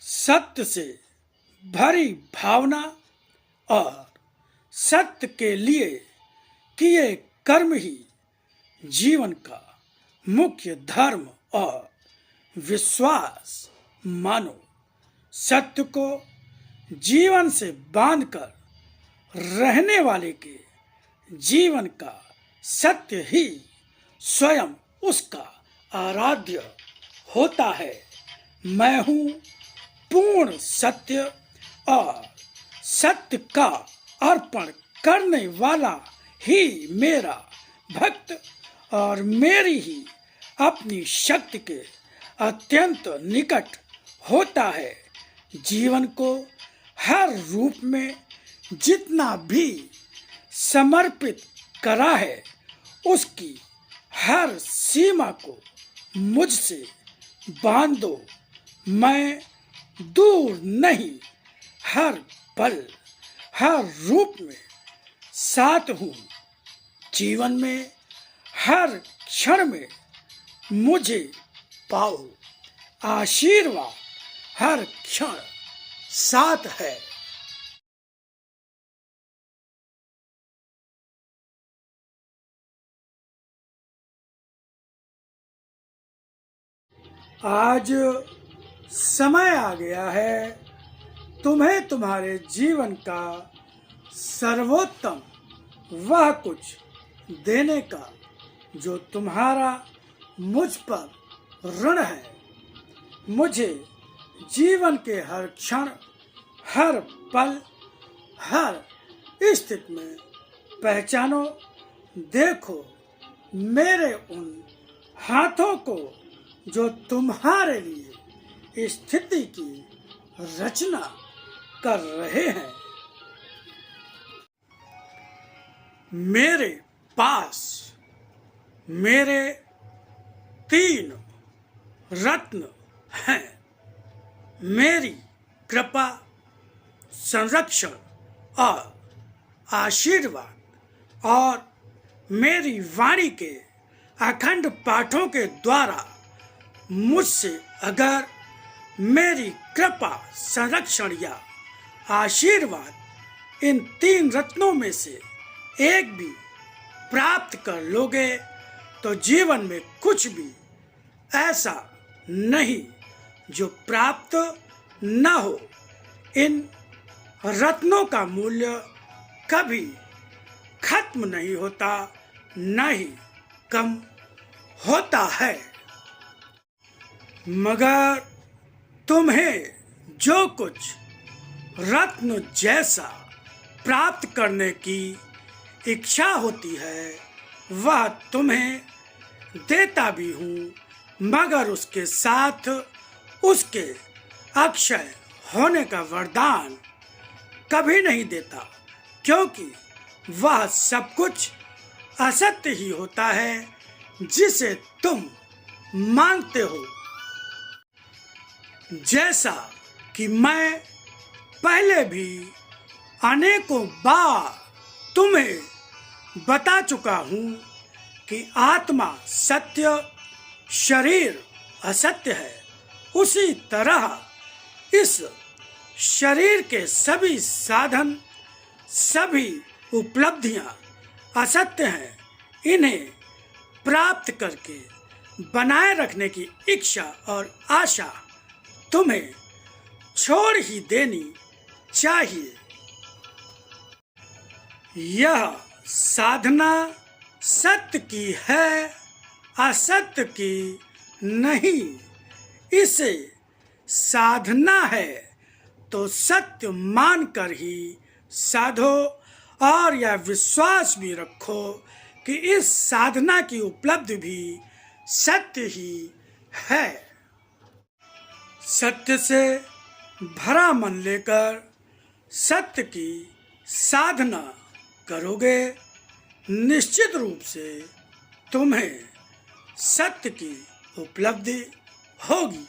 सत्य से भरी भावना और सत्य के लिए किए कर्म ही जीवन का मुख्य धर्म और विश्वास मानो। सत्य को जीवन से बांधकर रहने वाले के जीवन का सत्य ही स्वयं उसका आराध्य होता है। मैं हूँ पूर्ण सत्य और सत्य का अर्पण करने वाला ही मेरा भक्त और मेरी ही अपनी शक्ति के अत्यंत निकट होता है। जीवन को हर रूप में जितना भी समर्पित करा है उसकी हर सीमा को मुझसे बांध दो। मैं दूर नहीं, हर पल हर रूप में साथ हूँ। जीवन में हर क्षण में मुझे पाओ। आशीर्वाद हर क्षण साथ है। आज समय आ गया है तुम्हें तुम्हारे जीवन का सर्वोत्तम वह कुछ देने का जो तुम्हारा मुझ पर ऋण है। मुझे जीवन के हर क्षण, हर पल, हर स्थिति में पहचानो। देखो मेरे उन हाथों को जो तुम्हारे लिए स्थिति की रचना कर रहे हैं। मेरे पास मेरे 3 रत्न हैं। मेरी कृपा, संरक्षण और आशीर्वाद और मेरी वाणी के अखंड पाठों के द्वारा मुझसे अगर मेरी कृपा, संरक्षण या आशीर्वाद इन 3 रत्नों में से एक भी प्राप्त कर लोगे तो जीवन में कुछ भी ऐसा नहीं जो प्राप्त न हो। इन रत्नों का मूल्य कभी खत्म नहीं होता, न ही कम होता है। मगर तुम्हें जो कुछ रत्न जैसा प्राप्त करने की इच्छा होती है वह तुम्हें देता भी हूँ, मगर उसके साथ उसके अक्षय होने का वरदान कभी नहीं देता, क्योंकि वह सब कुछ असत्य ही होता है जिसे तुम मानते हो। जैसा कि मैं पहले भी अनेकों बार तुम्हें बता चुका हूँ कि आत्मा सत्य, शरीर असत्य है, उसी तरह इस शरीर के सभी साधन, सभी उपलब्धियां असत्य हैं। इन्हें प्राप्त करके बनाए रखने की इच्छा और आशा तुम्हें छोड़ ही देनी चाहिए। यह साधना सत्य की है, असत्य की नहीं। इसे साधना है तो सत्य मानकर ही साधो और यह विश्वास भी रखो कि इस साधना की उपलब्धि भी सत्य ही है। सत्य से भरा मन लेकर सत्य की साधना करोगे, निश्चित रूप से तुम्हें सत्य की उपलब्धि होगी।